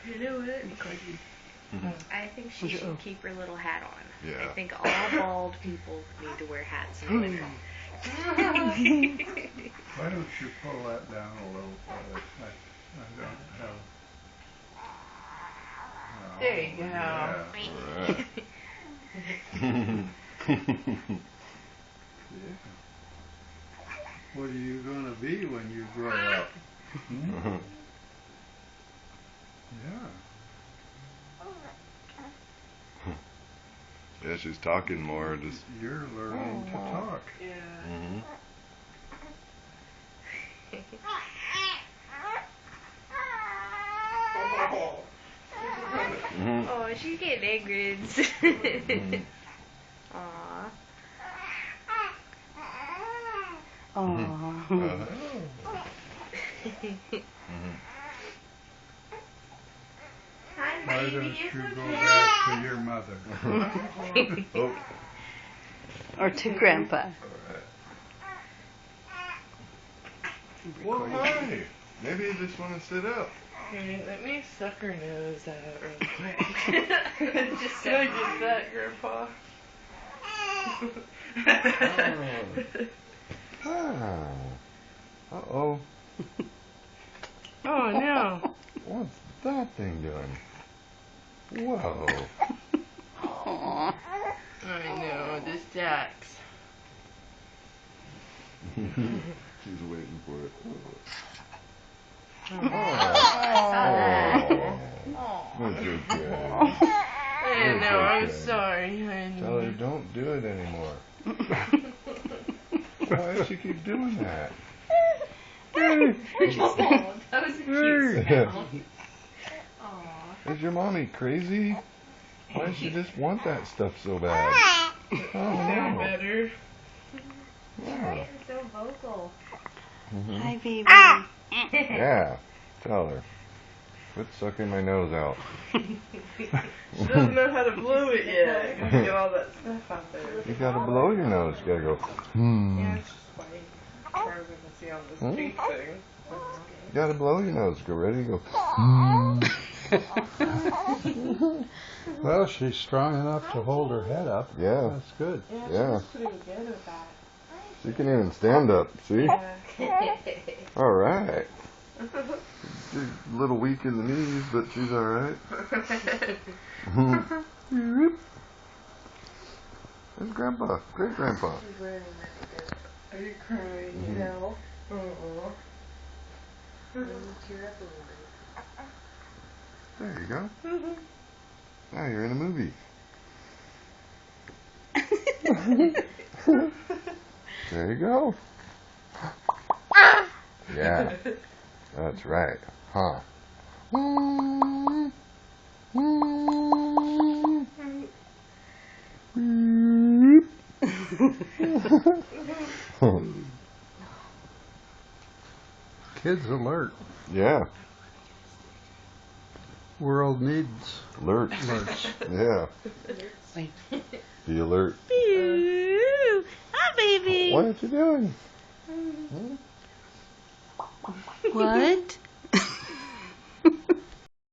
You know what? I think she should keep her little hat on. Yeah. I think all bald people need to wear hats in the winter. Why don't you pull that down a little further? I don't have... Oh, There you go. Yeah. Yeah. What are you going to be when you grow up? Hmm? Yeah. Yeah, she's talking more. Just. You're learning to talk. Yeah. Mm-hmm. Mm-hmm. Oh, she's getting angry. Aww. Mm-hmm. Why don't you go back to your mother? Oh. Or to Grandpa. Well, hi. Maybe you just want to sit up. Here, let me suck her nose out real quick. Just can I get that, Grandpa? Ah. Uh-oh. Oh no. What's that thing doing? Whoa. Aww. I know, this Dax. She's waiting for it. Oh. That's okay. I know, I'm sorry, honey. Tell her don't do it anymore. Why does she keep doing that? That was a cute sound. Aww. Is your mommy crazy? Why does she just want that stuff so bad? Oh no. Better. Yeah. You're so vocal. Mhm. Hi, baby. Yeah. Tell her. Quit sucking my nose out. She doesn't know how to blow it yet. Gotta get all that stuff out there. You gotta blow your nose. You gotta go. Yeah, it's just funny. As far as I can see on this pink thing. You gotta blow your nose. Go ready. Go. Well, she's strong enough to hold her head up. Yeah. That's good. Yeah. She's pretty good at that. She can even stand up. See? All right. She's a little weak in the knees, but she's all right. There's Grandpa. Great Grandpa. Are you crying? No. Uh-oh. Cheer up a There you go. Now you're in a movie. There you go. Yeah. That's right. Huh. Kids alert. Yeah. World needs Alert. alerts. Yeah. Wait. Be alert. Hi, baby. What are you doing? What?